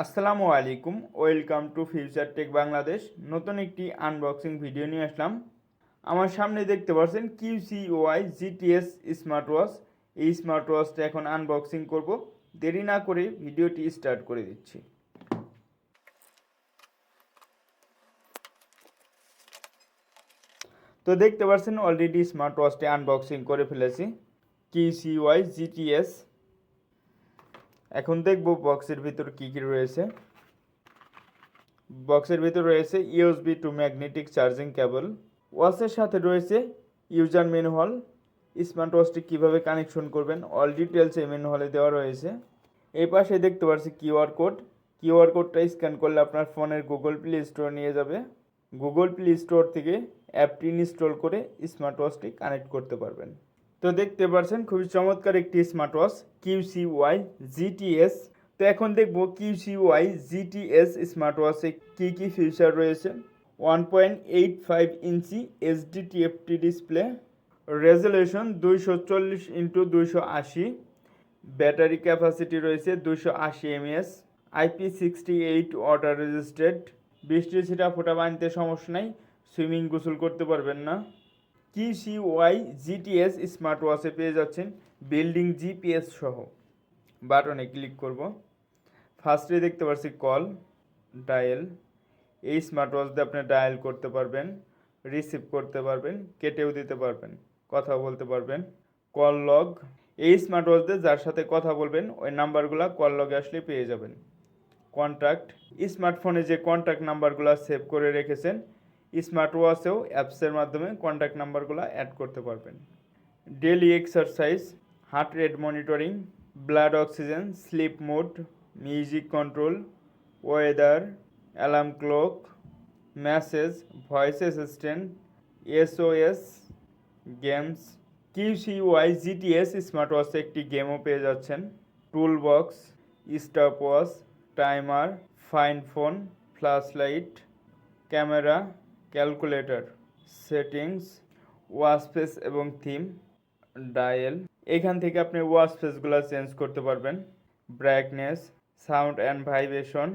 আসসালামু আলাইকুম, welcome to future tech Bangladesh. নতুন একটি আনবক্সিং ভিডিও নিয়ে আসলাম। আমার সামনে দেখতে পাচ্ছেন QCY GTS স্মার্ট ওয়াচ। এই স্মার্ট ওয়াচটা এখন আনবক্সিং করব। দেরি না করে ভিডিওটি স্টার্ট করে দিচ্ছি। তো দেখতে পাচ্ছেন অলরেডি স্মার্ট ওয়াচটি আনবক্সিং করে ফেলেছি। QCY GTS। এখন দেখব বক্সের ভিতর কী কী রয়েছে। বক্সের ভিতর রয়েছে USB two magnetic charging cable. ওয়াচের সাথে রয়েছে ইউজার ম্যানুয়াল। স্মার্ট ওয়াচটি কীভাবে কানেকশন করবেন অল ডিটেলস এই ম্যানুয়ালে দেওয়া রয়েছে। এই পাশে দেখতে পাচ্ছি কিউআর কোড। কিউআর কোডটা স্ক্যান করলে আপনার ফোনের গুগল প্লে স্টোর নিয়ে যাবে। গুগল প্লে স্টোর থেকে অ্যাপটি ইনস্টল করে স্মার্ট ওয়াচটি কানেক্ট করতে পারবেন। তো দেখতে পাচ্ছেন খুবই চমৎকার একটি স্মার্ট ওয়াচ QCY GTS। তো এখন দেখব QCY GTS স্মার্ট ওয়াচে কী কী ফিচার রয়েছে। 1.85 ইঞ্চি HD TFT display, resolution 240x280, battery capacity রয়েছে 280 mAh, IP68 ওয়াটার রেজিস্টেড। বৃষ্টির ছিটা ফোটা পানিতে সমস্যা নাই, সুইমিং গোসল করতে পারবেন না। QCY GTS স্মার্ট ওয়াচে পেয়ে যাচ্ছেন বিল্ডিং GPS সহ। বাটনে ক্লিক করব। ফার্স্টে দেখতে পাচ্ছি কল, ডায়াল। এই স্মার্ট ওয়াচ দিয়ে আপনি ডায়াল করতে পারবেন, রিসিভ করতে পারবেন, কেটেও দিতে পারবেন, কথা বলতে পারবেন। কল লগ, এই স্মার্ট ওয়াচ দিয়ে যার সাথে কথা বলবেন ওই নাম্বারগুলো কল লগে আসলে পেয়ে যাবেন। কন্ট্যাক্ট, স্মার্টফোনে যে কন্ট্যাক্ট নাম্বারগুলো সেভ করে রেখেছেন স্মার্ট ওয়াচেও অ্যাপসের মাধ্যমে কন্ট্যাক্ট নাম্বারগুলো অ্যাড করতে পারবেন। Daily exercise, heart rate monitoring, blood oxygen, sleep mode, music control, weather, alarm clock, message, voice assistant, SOS, গেমস। QCY GTS স্মার্ট ওয়াচে একটি গেমও পেয়ে যাচ্ছেন। Toolbox, stopwatch, timer, find phone, flashlight, camera, calculator, settings, watch face এবং theme, dial. এখান থেকে আপনি ওয়াচ ফেসগুলো চেঞ্জ করতে পারবেন। Brightness, sound and vibration,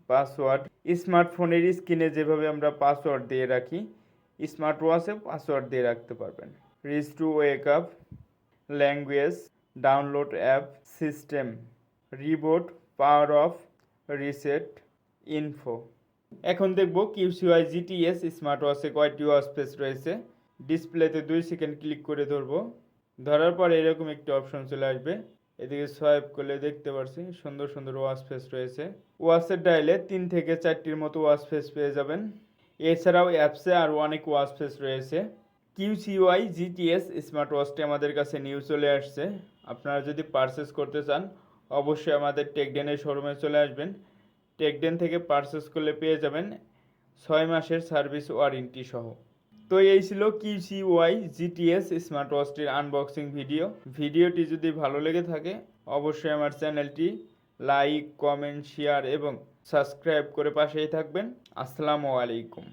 password. স্মার্টফোনের স্ক্রিনে যেভাবে আমরা পাসওয়ার্ড দিয়ে রাখি স্মার্ট ওয়াচে পাসওয়ার্ড দিয়ে রাখতে পারবেন। Rich two wake up, language, download app, system, reboot, power of, reset, info. এখন দেখব QCY GTS স্মার্ট ওয়াচে কয়টি ওয়াচ ফেস রয়েছে। ডিসপ্লেতে 2 সেকেন্ড ক্লিক করে ধরবো। ধরার পর এরকম একটি অপশন চলে আসবে। এদিকে সোয়াইপ করলে দেখতে পাচ্ছি সুন্দর সুন্দর ওয়াচ ফেস রয়েছে। ওয়াচের ডায়ালে 3 থেকে 4টির মতো ওয়াচ ফেস পেয়ে যাবেন। এছাড়াও অ্যাপসে আরও অনেক ওয়াচ ফেস রয়েছে। QCY GTS স্মার্ট ওয়াচটি আমাদের কাছে নিউ চলে আসছে। আপনারা যদি পারচেস করতে চান অবশ্যই আমাদের টেকডেনের শোরুমে চলে আসবেন। টেকডেন থেকে পারচেস করলে পেয়ে যাবেন 6 মাসের সার্ভিস ওয়ারেন্টি সহ। তো এই ছিল QCY GTS স্মার্ট ওয়াচটির আনবক্সিং ভিডিও। ভিডিওটি যদি ভালো লেগে থাকে অবশ্যই আমার চ্যানেলটি লাইক, কমেন্ট, শেয়ার এবং সাবস্ক্রাইব করে পাশেই থাকবেন। আসসালামু আলাইকুম।